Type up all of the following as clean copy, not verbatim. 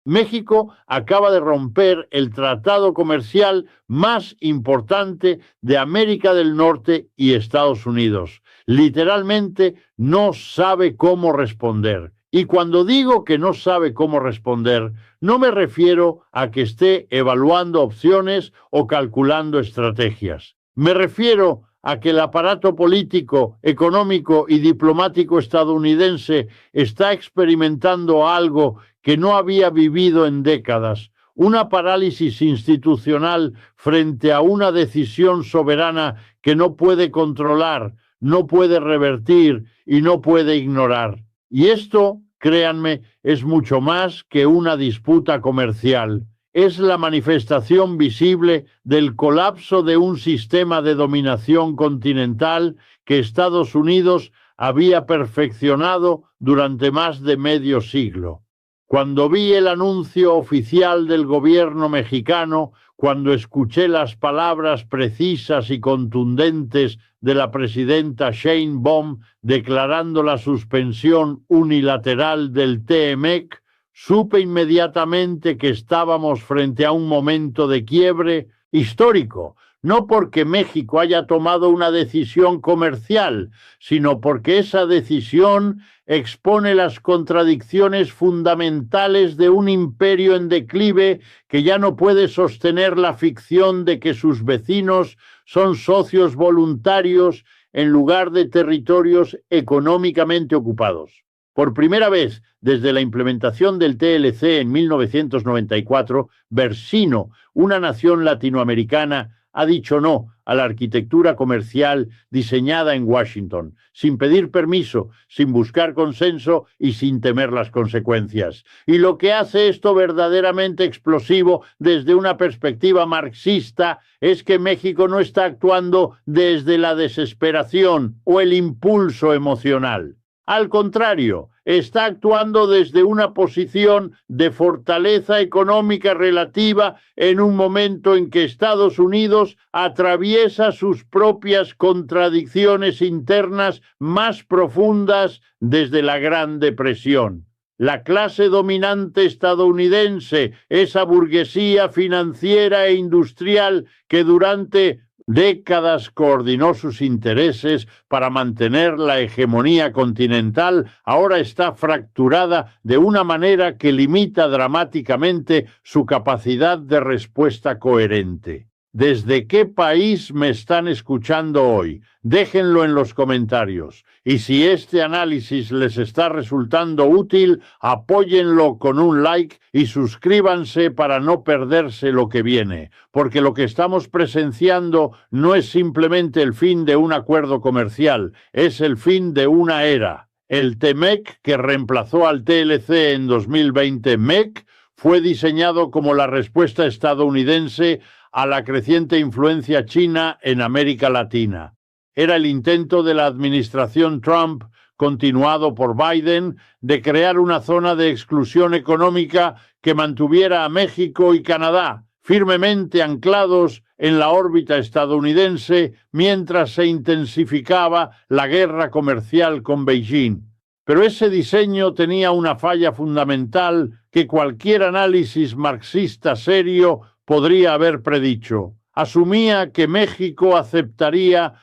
México acaba de romper el tratado comercial más importante de América del Norte y Estados Unidos. Literalmente no sabe cómo responder. Y cuando digo que no sabe cómo responder, no me refiero a que esté evaluando opciones o calculando estrategias. Me refiero a que el aparato político, económico y diplomático estadounidense está experimentando algo que no había vivido en décadas, una parálisis institucional frente a una decisión soberana que no puede controlar, no puede revertir y no puede ignorar. Y esto, créanme, es mucho más que una disputa comercial. Es la manifestación visible del colapso de un sistema de dominación continental que Estados Unidos había perfeccionado durante más de medio siglo. Cuando vi el anuncio oficial del gobierno mexicano, cuando escuché las palabras precisas y contundentes de la presidenta Sheinbaum declarando la suspensión unilateral del TMEC, supe inmediatamente que estábamos frente a un momento de quiebre histórico, no porque México haya tomado una decisión comercial, sino porque esa decisión expone las contradicciones fundamentales de un imperio en declive que ya no puede sostener la ficción de que sus vecinos son socios voluntarios en lugar de territorios económicamente ocupados. Por primera vez desde la implementación del TLC en 1994, Versino, una nación latinoamericana, ha dicho no a la arquitectura comercial diseñada en Washington, sin pedir permiso, sin buscar consenso y sin temer las consecuencias. Y lo que hace esto verdaderamente explosivo desde una perspectiva marxista es que México no está actuando desde la desesperación o el impulso emocional. Al contrario, está actuando desde una posición de fortaleza económica relativa en un momento en que Estados Unidos atraviesa sus propias contradicciones internas más profundas desde la Gran Depresión. La clase dominante estadounidense, esa burguesía financiera e industrial que durante décadas coordinó sus intereses para mantener la hegemonía continental, ahora está fracturada de una manera que limita dramáticamente su capacidad de respuesta coherente. ¿Desde qué país me están escuchando hoy? Déjenlo en los comentarios. Y si este análisis les está resultando útil, apóyenlo con un like y suscríbanse para no perderse lo que viene, porque lo que estamos presenciando no es simplemente el fin de un acuerdo comercial, es el fin de una era. El TMEC, que reemplazó al TLC en 2020 MEC, fue diseñado como la respuesta estadounidense a la creciente influencia china en América Latina. Era el intento de la administración Trump, continuado por Biden, de crear una zona de exclusión económica que mantuviera a México y Canadá firmemente anclados en la órbita estadounidense mientras se intensificaba la guerra comercial con Beijing. Pero ese diseño tenía una falla fundamental que cualquier análisis marxista serio podría haber predicho. Asumía que México aceptaría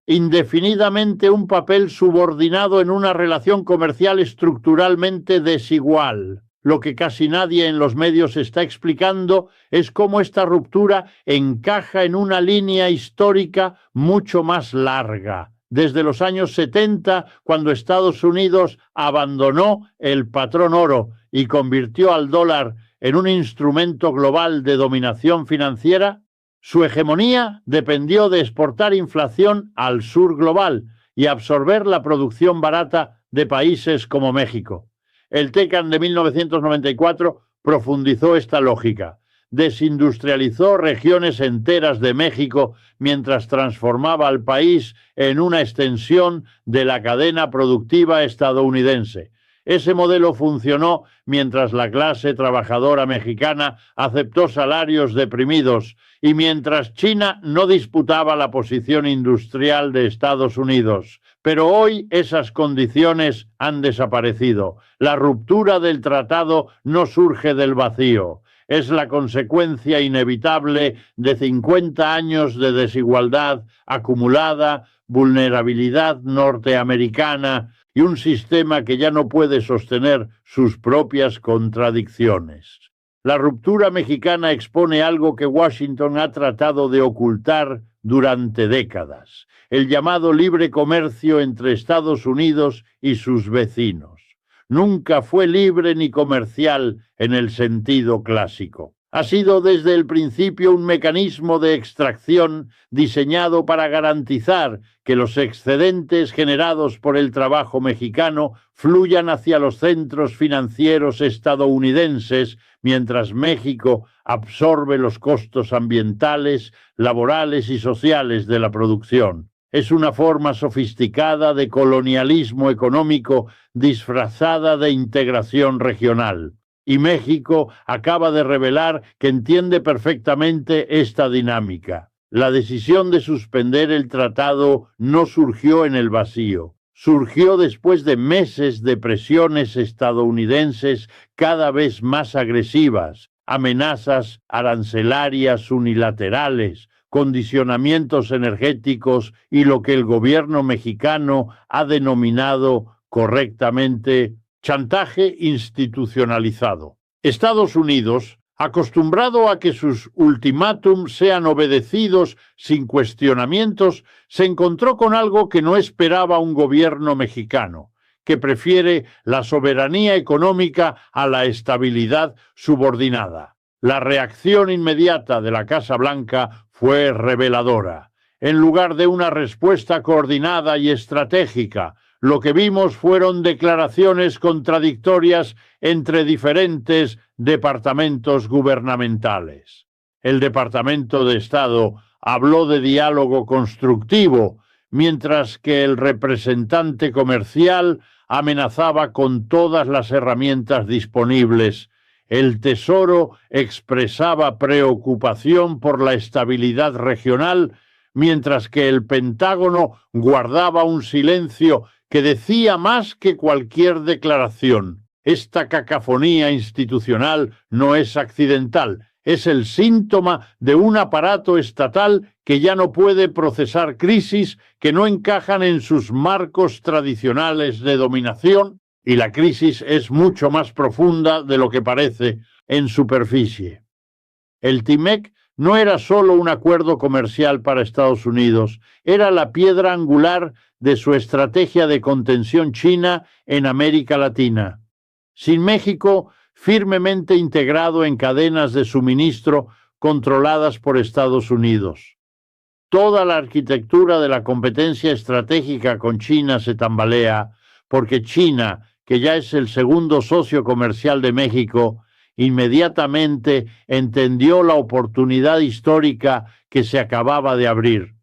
indefinidamente un papel subordinado en una relación comercial estructuralmente desigual. Lo que casi nadie en los medios está explicando es cómo esta ruptura encaja en una línea histórica mucho más larga. Desde los años 70, cuando Estados Unidos abandonó el patrón oro y convirtió al dólar en un instrumento global de dominación financiera, su hegemonía dependió de exportar inflación al sur global y absorber la producción barata de países como México. El TECAN de 1994 profundizó esta lógica, desindustrializó regiones enteras de México mientras transformaba al país en una extensión de la cadena productiva estadounidense. Ese modelo funcionó mientras la clase trabajadora mexicana aceptó salarios deprimidos y mientras China no disputaba la posición industrial de Estados Unidos. Pero hoy esas condiciones han desaparecido. La ruptura del tratado no surge del vacío. Es la consecuencia inevitable de 50 años de desigualdad acumulada, vulnerabilidad norteamericana y un sistema que ya no puede sostener sus propias contradicciones. La ruptura mexicana expone algo que Washington ha tratado de ocultar durante décadas: el llamado libre comercio entre Estados Unidos y sus vecinos. Nunca fue libre ni comercial en el sentido clásico. Ha sido desde el principio un mecanismo de extracción diseñado para garantizar que los excedentes generados por el trabajo mexicano fluyan hacia los centros financieros estadounidenses, mientras México absorbe los costos ambientales, laborales y sociales de la producción. Es una forma sofisticada de colonialismo económico disfrazada de integración regional. Y México acaba de revelar que entiende perfectamente esta dinámica. La decisión de suspender el tratado no surgió en el vacío. Surgió después de meses de presiones estadounidenses cada vez más agresivas, amenazas arancelarias unilaterales, condicionamientos energéticos y lo que el gobierno mexicano ha denominado correctamente chantaje institucionalizado. Estados Unidos, acostumbrado a que sus ultimátums sean obedecidos sin cuestionamientos, se encontró con algo que no esperaba un gobierno mexicano, que prefiere la soberanía económica a la estabilidad subordinada. La reacción inmediata de la Casa Blanca fue reveladora. En lugar de una respuesta coordinada y estratégica, lo que vimos fueron declaraciones contradictorias entre diferentes departamentos gubernamentales. El Departamento de Estado habló de diálogo constructivo, mientras que el representante comercial amenazaba con todas las herramientas disponibles. El Tesoro expresaba preocupación por la estabilidad regional, mientras que el Pentágono guardaba un silencio que decía más que cualquier declaración. Esta cacofonía institucional no es accidental, es el síntoma de un aparato estatal que ya no puede procesar crisis que no encajan en sus marcos tradicionales de dominación, y la crisis es mucho más profunda de lo que parece en superficie. El TIMEC no era solo un acuerdo comercial para Estados Unidos, era la piedra angular de su estrategia de contención china en América Latina. Sin México firmemente integrado en cadenas de suministro controladas por Estados Unidos. Toda la arquitectura de la competencia estratégica con China se tambalea, porque China, que ya es el segundo socio comercial de México, inmediatamente entendió la oportunidad histórica que se acababa de abrir.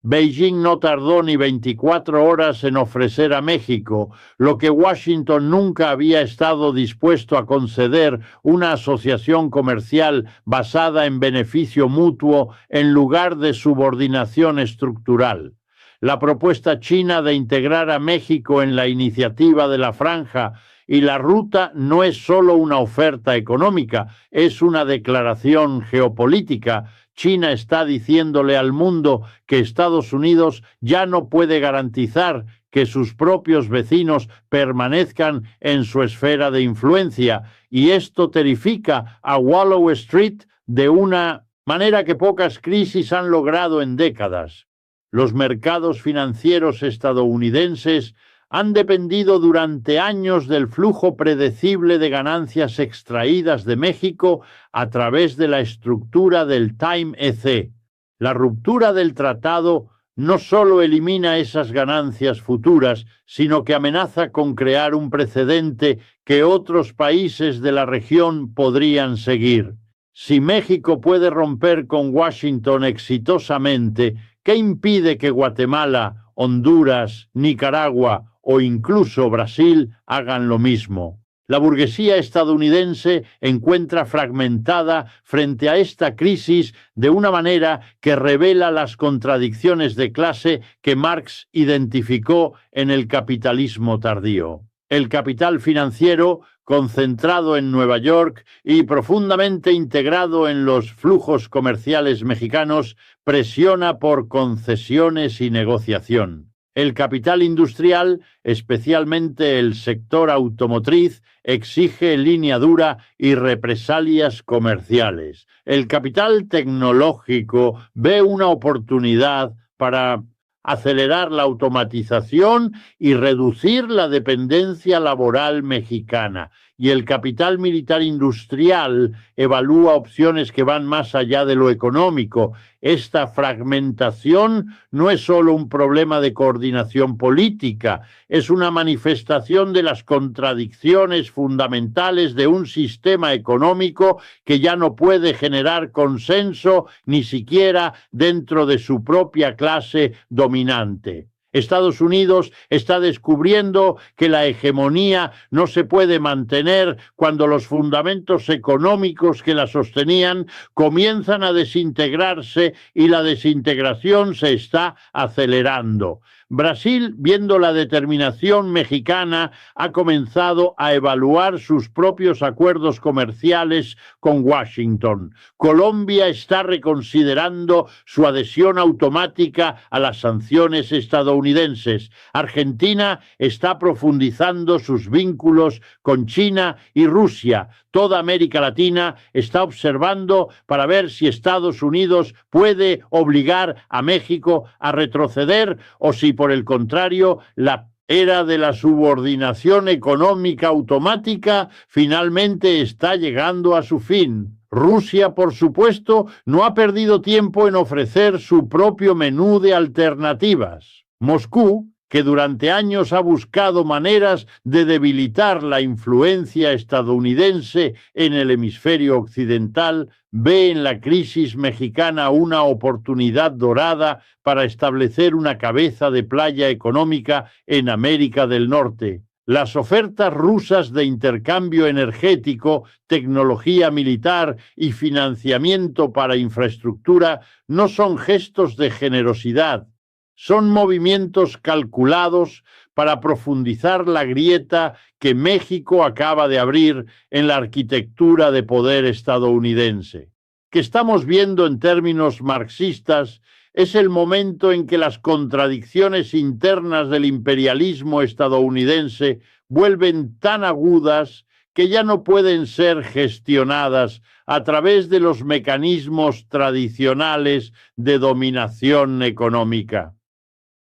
Beijing no tardó ni 24 horas en ofrecer a México lo que Washington nunca había estado dispuesto a conceder: una asociación comercial basada en beneficio mutuo en lugar de subordinación estructural. La propuesta china de integrar a México en la iniciativa de la Franja y la Ruta no es solo una oferta económica, es una declaración geopolítica. China está diciéndole al mundo que Estados Unidos ya no puede garantizar que sus propios vecinos permanezcan en su esfera de influencia, y esto terrifica a Wall Street de una manera que pocas crisis han logrado en décadas. Los mercados financieros estadounidenses han dependido durante años del flujo predecible de ganancias extraídas de México a través de la estructura del Time-EC. La ruptura del tratado no solo elimina esas ganancias futuras, sino que amenaza con crear un precedente que otros países de la región podrían seguir. Si México puede romper con Washington exitosamente, ¿qué impide que Guatemala, Honduras, Nicaragua o incluso Brasil hagan lo mismo. La burguesía estadounidense encuentra fragmentada frente a esta crisis de una manera que revela las contradicciones de clase que Marx identificó en el capitalismo tardío. El capital financiero, concentrado en Nueva York y profundamente integrado en los flujos comerciales mexicanos, presiona por concesiones y negociación. El capital industrial, especialmente el sector automotriz, exige línea dura y represalias comerciales. El capital tecnológico ve una oportunidad para acelerar la automatización y reducir la dependencia laboral mexicana. Y el capital militar industrial evalúa opciones que van más allá de lo económico. Esta fragmentación no es solo un problema de coordinación política, es una manifestación de las contradicciones fundamentales de un sistema económico que ya no puede generar consenso ni siquiera dentro de su propia clase dominante. Estados Unidos está descubriendo que la hegemonía no se puede mantener cuando los fundamentos económicos que la sostenían comienzan a desintegrarse y la desintegración se está acelerando. Brasil, viendo la determinación mexicana, ha comenzado a evaluar sus propios acuerdos comerciales con Washington. Colombia está reconsiderando su adhesión automática a las sanciones estadounidenses. Argentina está profundizando sus vínculos con China y Rusia. Toda América Latina está observando para ver si Estados Unidos puede obligar a México a retroceder o si, por el contrario, la era de la subordinación económica automática finalmente está llegando a su fin. Rusia, por supuesto, no ha perdido tiempo en ofrecer su propio menú de alternativas. Moscú, que durante años ha buscado maneras de debilitar la influencia estadounidense en el hemisferio occidental, ve en la crisis mexicana una oportunidad dorada para establecer una cabeza de playa económica en América del Norte. Las ofertas rusas de intercambio energético, tecnología militar y financiamiento para infraestructura no son gestos de generosidad. Son movimientos calculados para profundizar la grieta que México acaba de abrir en la arquitectura de poder estadounidense. Que estamos viendo en términos marxistas es el momento en que las contradicciones internas del imperialismo estadounidense vuelven tan agudas que ya no pueden ser gestionadas a través de los mecanismos tradicionales de dominación económica.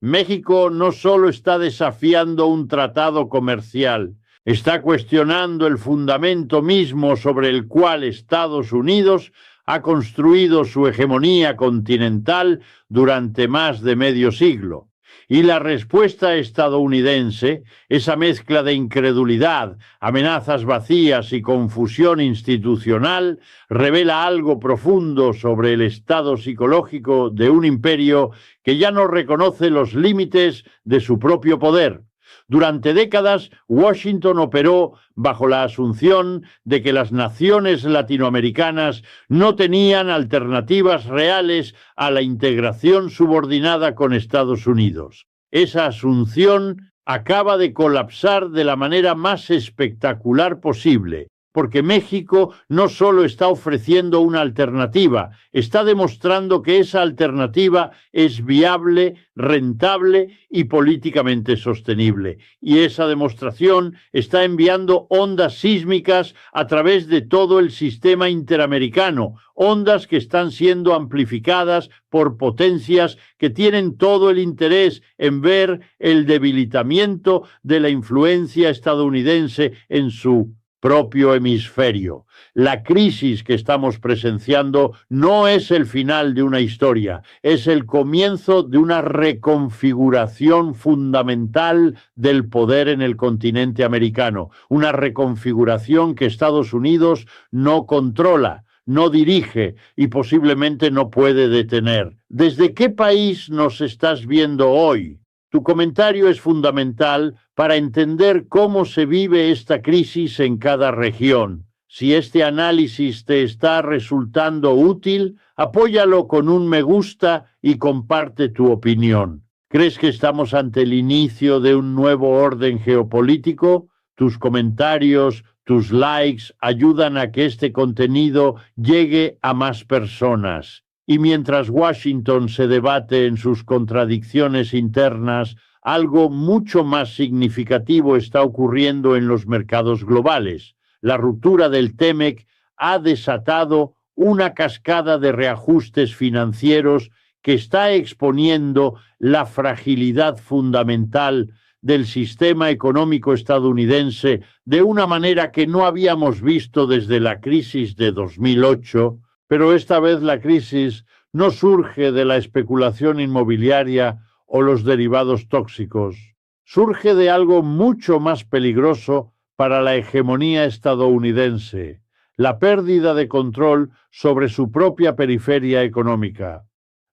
México no solo está desafiando un tratado comercial, está cuestionando el fundamento mismo sobre el cual Estados Unidos ha construido su hegemonía continental durante más de medio siglo. Y la respuesta estadounidense, esa mezcla de incredulidad, amenazas vacías y confusión institucional, revela algo profundo sobre el estado psicológico de un imperio que ya no reconoce los límites de su propio poder. Durante décadas, Washington operó bajo la asunción de que las naciones latinoamericanas no tenían alternativas reales a la integración subordinada con Estados Unidos. Esa asunción acaba de colapsar de la manera más espectacular posible, porque México no solo está ofreciendo una alternativa, está demostrando que esa alternativa es viable, rentable y políticamente sostenible. Y esa demostración está enviando ondas sísmicas a través de todo el sistema interamericano, ondas que están siendo amplificadas por potencias que tienen todo el interés en ver el debilitamiento de la influencia estadounidense en su propio hemisferio. La crisis que estamos presenciando no es el final de una historia, es el comienzo de una reconfiguración fundamental del poder en el continente americano, una reconfiguración que Estados Unidos no controla, no dirige y posiblemente no puede detener. ¿Desde qué país nos estás viendo hoy? Tu comentario es fundamental para entender cómo se vive esta crisis en cada región. Si este análisis te está resultando útil, apóyalo con un me gusta y comparte tu opinión. ¿Crees que estamos ante el inicio de un nuevo orden geopolítico? Tus comentarios, tus likes ayudan a que este contenido llegue a más personas. Y mientras Washington se debate en sus contradicciones internas, algo mucho más significativo está ocurriendo en los mercados globales. La ruptura del TEMEC ha desatado una cascada de reajustes financieros que está exponiendo la fragilidad fundamental del sistema económico estadounidense de una manera que no habíamos visto desde la crisis de 2008, pero esta vez la crisis no surge de la especulación inmobiliaria o los derivados tóxicos, surge de algo mucho más peligroso para la hegemonía estadounidense, la pérdida de control sobre su propia periferia económica.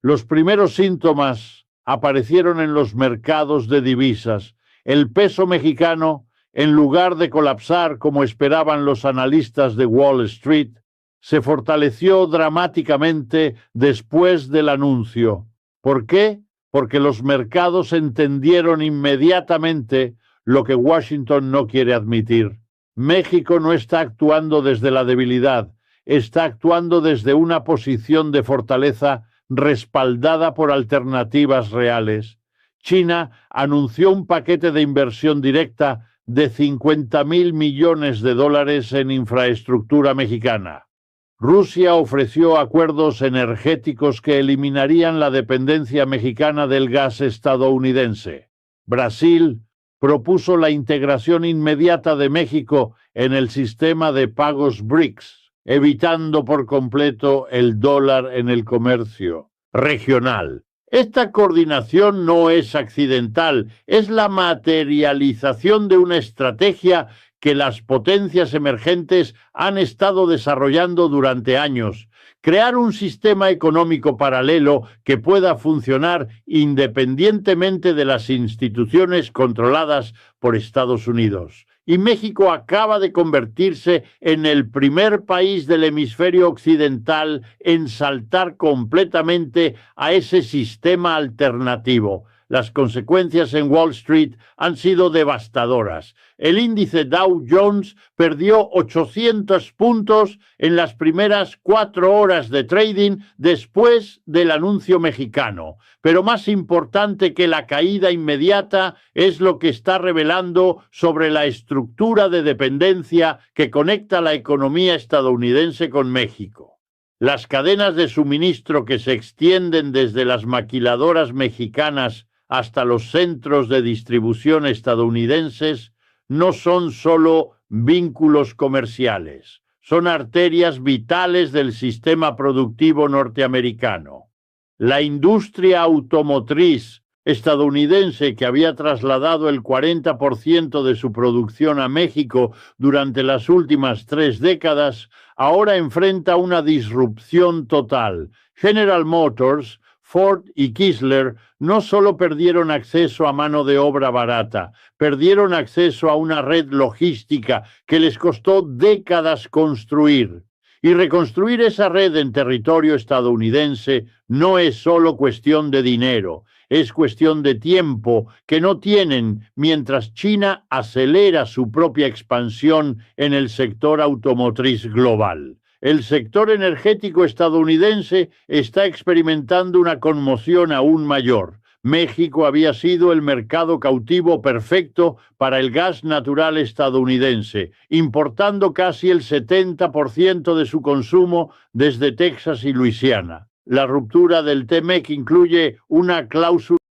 Los primeros síntomas aparecieron en los mercados de divisas. El peso mexicano, en lugar de colapsar como esperaban los analistas de Wall Street, se fortaleció dramáticamente después del anuncio. ¿Por qué? Porque los mercados entendieron inmediatamente lo que Washington no quiere admitir. México no está actuando desde la debilidad, está actuando desde una posición de fortaleza respaldada por alternativas reales. China anunció un paquete de inversión directa de 50,000 millones de dólares en infraestructura mexicana. Rusia ofreció acuerdos energéticos que eliminarían la dependencia mexicana del gas estadounidense. Brasil propuso la integración inmediata de México en el sistema de pagos BRICS, evitando por completo el dólar en el comercio regional. Esta coordinación no es accidental, es la materialización de una estrategia que las potencias emergentes han estado desarrollando durante años. Crear un sistema económico paralelo que pueda funcionar independientemente de las instituciones controladas por Estados Unidos. Y México acaba de convertirse en el primer país del hemisferio occidental en saltar completamente a ese sistema alternativo. Las consecuencias en Wall Street han sido devastadoras. El índice Dow Jones perdió 800 puntos en las primeras 4 horas de trading después del anuncio mexicano. Pero más importante que la caída inmediata es lo que está revelando sobre la estructura de dependencia que conecta la economía estadounidense con México. Las cadenas de suministro que se extienden desde las maquiladoras mexicanas hasta los centros de distribución estadounidenses no son solo vínculos comerciales, son arterias vitales del sistema productivo norteamericano. La industria automotriz estadounidense, que había trasladado el 40% de su producción a México durante las últimas 3 décadas, ahora enfrenta una disrupción total. General Motors, Ford y Chrysler no solo perdieron acceso a mano de obra barata, perdieron acceso a una red logística que les costó décadas construir. Y reconstruir esa red en territorio estadounidense no es solo cuestión de dinero, es cuestión de tiempo que no tienen mientras China acelera su propia expansión en el sector automotriz global. El sector energético estadounidense está experimentando una conmoción aún mayor. México había sido el mercado cautivo perfecto para el gas natural estadounidense, importando casi el 70% de su consumo desde Texas y Luisiana. La ruptura del TEMEC incluye una cláusula